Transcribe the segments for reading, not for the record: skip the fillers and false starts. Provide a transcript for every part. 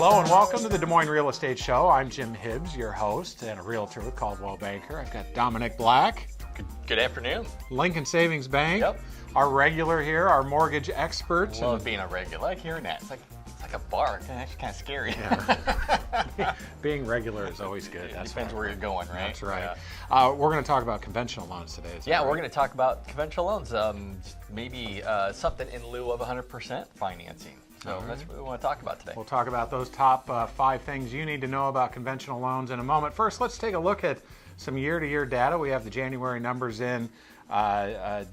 Hello and welcome to the Des Moines Real Estate Show. I'm Jim Hibbs, your host and a realtor with Caldwell Banker. I've got Dominic Black. Good afternoon. Lincoln Savings Bank. Yep. Our regular here, our mortgage expert. Love being a regular. I like hearing that. It's like a bar. It's actually kind of scary. Yeah. Being regular is always good. It depends where you're going, right? That's right. Yeah. We're going to talk about conventional loans today. Yeah, we're going to talk about conventional loans. Maybe something in lieu of 100% financing. So that's what we want to talk about today. We'll talk about those top 5 things you need to know about conventional loans in a moment. First, let's take a look at some year-to-year data. We have the January numbers in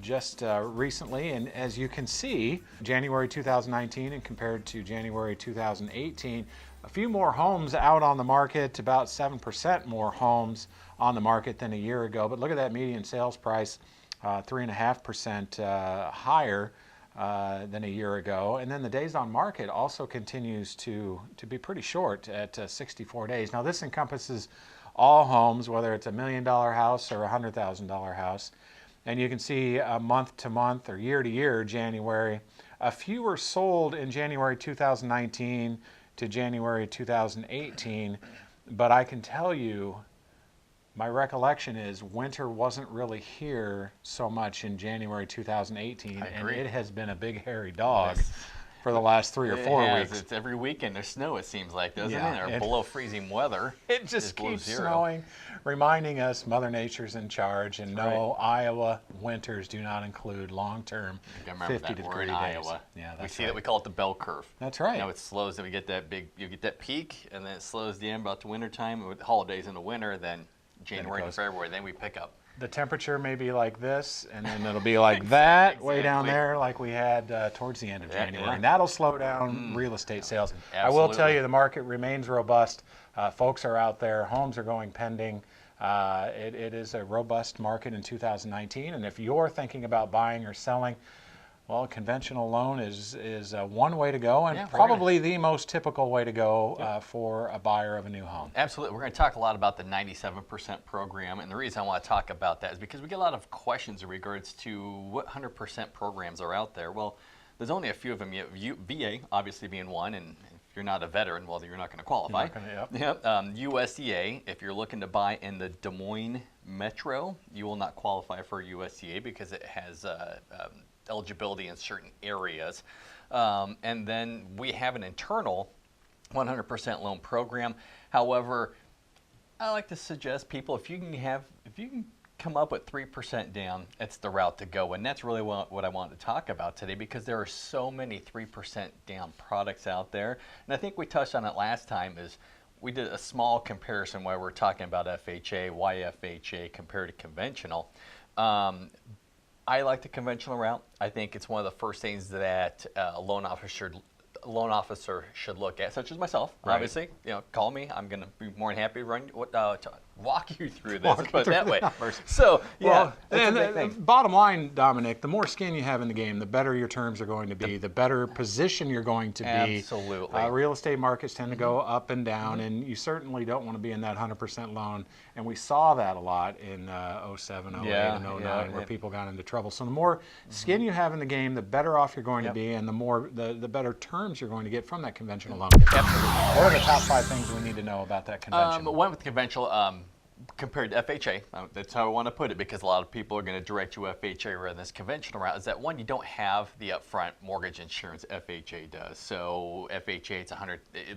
just recently, and as you can see, January 2019 and compared to January 2018, a few more homes out on the market, about 7% more homes on the market than a year ago. But look at that median sales price, 3.5% higher than a year ago. And then the days on market also continues to be pretty short at 64 days. Now this encompasses all homes, whether it's $1 million house or a $100,000 house. And you can see month to month or year to year, January, fewer sold in January 2019 to January 2018. But I can tell you, my recollection is winter wasn't really here so much in January 2018, and it has been a big hairy dog for the last 3 or 4 weeks. It's every weekend there's snow, it seems like, doesn't Yeah, it? Or below freezing weather. It just keeps snowing, reminding us Mother Nature's in charge, and no, Iowa winters do not include long-term 50-degree days. Iowa. Yeah, we see that we call it the bell curve. That's right. You know, it slows, and we get that you get that peak, and then it slows down about the wintertime. With the holidays in the winter, then January to February, then we pick up. The temperature may be like this, and then it'll be like that way down there like we had towards the end of January. Yeah. And that'll slow down real estate sales. Absolutely. I will tell you the market remains robust. Folks are out there. Homes are going pending. It is a robust market in 2019. And if you're thinking about buying or selling, well, a conventional loan is one way to go, and probably the most typical way to go for a buyer of a new home. Absolutely. We're going to talk a lot about the 97% program, and the reason I want to talk about that is because we get a lot of questions in regards to what 100% programs are out there. Well, there's only a few of them. You have VA, obviously being one, and if you're not a veteran, well, you're not going to qualify. USDA, if you're looking to buy in the Des Moines Metro, you will not qualify for USDA because it has eligibility in certain areas. And then we have an internal 100% loan program. However, I like to suggest people, if you can come up with 3% down, it's the route to go. And that's really what I wanted to talk about today, because there are so many 3% down products out there. And I think we touched on it last time, is we did a small comparison where we're talking about FHA, why FHA compared to conventional. I like the conventional route. I think it's one of the first things that a loan officer should look at, such as myself. Right. Obviously, call me. I'm going to be more than happy to walk you through this. Put it that way. So, yeah. And bottom line, Dominic, the more skin you have in the game, the better your terms are going to be, the better position you're going to be. Absolutely. Real estate markets tend to go up and down, and you certainly don't want to be in that 100% loan. And we saw that a lot in 07, 08, and 09, where people got into trouble. So the more skin you have in the game, the better off you're going to be, and the better terms you're going to get from that conventional loan. Absolutely. What are the top 5 things we need to know about that conventional? One with conventional, compared to FHA, that's how I want to put it, because a lot of people are going to direct you FHA rather than this conventional route, is that one, you don't have the upfront mortgage insurance FHA does. So FHA, it's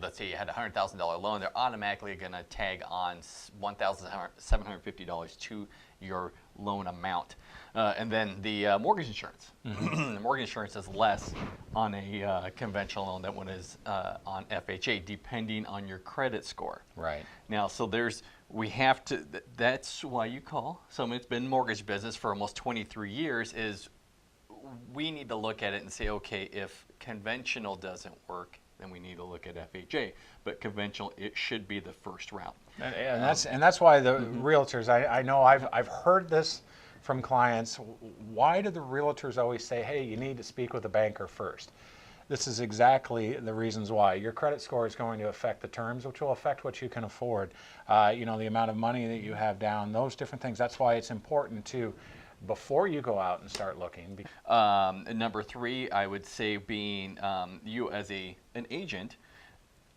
let's say you had a $100,000 loan, they're automatically going to tag on $1,750 to your loan amount. And then the mortgage insurance. The mortgage insurance is less on a conventional loan than what is on FHA, depending on your credit score. Right. Now, so that's why you call someone that's been in mortgage business for almost 23 years, is we need to look at it and say, okay, if conventional doesn't work, then we need to look at FHA. But conventional, it should be the first route. And that's why the realtors, I know I've heard this from clients. Why do the realtors always say, hey, you need to speak with a banker first? This is exactly the reasons why. Your credit score is going to affect the terms, which will affect what you can afford. The amount of money that you have down, those different things. That's why it's important to, before you go out and start looking. Number 3, I would say, being you as an agent,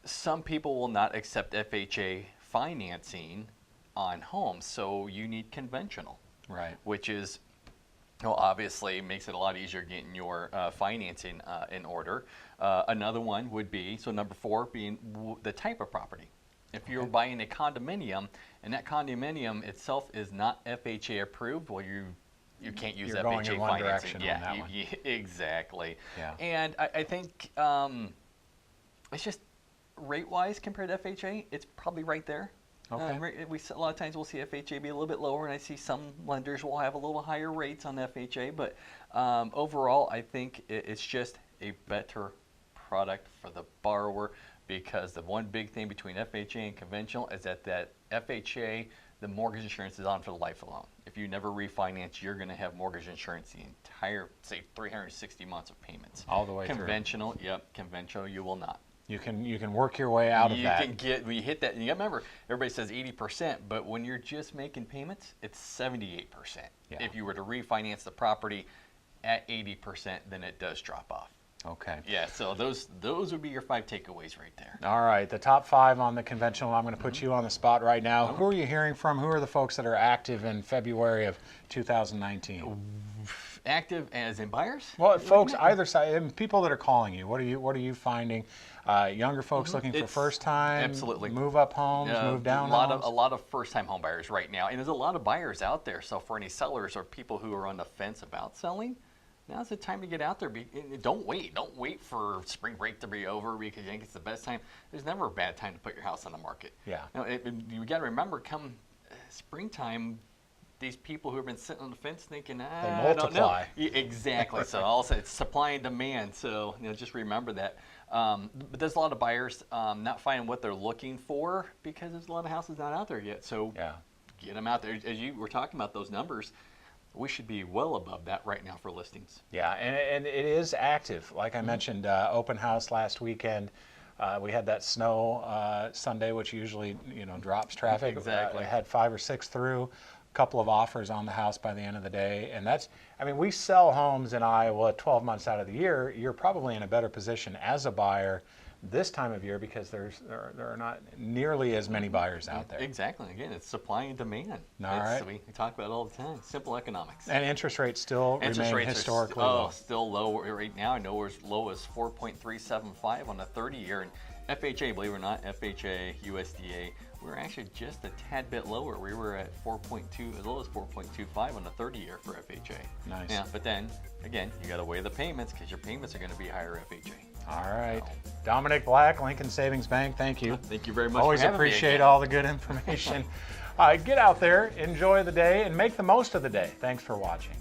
some people will not accept FHA financing on homes, so you need conventional, Right. which is, well, obviously makes it a lot easier getting your financing in order. Another one would be, so number 4 being the type of property. If you're buying a condominium and that condominium itself is not FHA approved, well, you can't use You're FHA going in one financing. direction on that one. Exactly. Yeah. And I think it's just rate-wise compared to FHA, it's probably right there. Okay. A lot of times we'll see FHA be a little bit lower, and I see some lenders will have a little higher rates on FHA. But overall, I think it's just a better product for the borrower, because the one big thing between FHA and conventional is that FHA, the mortgage insurance is on for the life of the loan. If you never refinance, you're going to have mortgage insurance the entire, say, 360 months of payments. All the way through. Conventional, yep, conventional, you will not. You can work your way out of that. You can get, when you hit that, and you remember, everybody says 80%, but when you're just making payments, it's 78%. Yeah. If you were to refinance the property at 80%, then it does drop off. Okay. Yeah, so those would be your 5 takeaways right there. All right, the top 5 on the conventional. I'm going to put you on the spot right now. Who are you hearing from? Who are the folks that are active in February of 2019? Active as in buyers? Well, folks, either side, and people that are calling you. What are you finding? Younger folks looking for It's- first time, absolutely. move up homes, move down homes. A lot of first-time home buyers right now, and there's a lot of buyers out there. So for any sellers or people who are on the fence about selling, now's the time to get out there. Don't wait for spring break to be over because you think it's the best time. There's never a bad time to put your house on the market. Yeah. You got to remember, come springtime, these people who have been sitting on the fence thinking, I don't know. multiply. Yeah, exactly. So also it's supply and demand. So just remember that. But there's a lot of buyers not finding what they're looking for because there's a lot of houses not out there yet. So Yeah. get them out there. As you were talking about those numbers, we should be well above that right now for listings. Yeah, and it is active. Like I mentioned, open house last weekend. We had that snow Sunday, which usually drops traffic. Exactly. Had 5 or 6 through. A couple of offers on the house by the end of the day, and we sell homes in Iowa 12 months out of the year. You're probably in a better position as a buyer this time of year because there are not nearly as many buyers out there. Exactly. Again, it's supply and demand. All right. We talk about it all the time. Simple economics. And interest rates still remain historically low. Still low right now. I know we're as low as 4.375 on the 30-year. And FHA, believe it or not, FHA, USDA, we're actually just a tad bit lower. We were at 4.2, as low as 4.25 on the 30-year for FHA. Nice. Yeah, but then, again, you got to weigh the payments because your payments are going to be higher FHA. All right. Dominic Black, Lincoln Savings Bank, thank you. Thank you very much. Always for having me appreciate again. all the good information. Get out there, enjoy the day, and make the most of the day. Thanks for watching.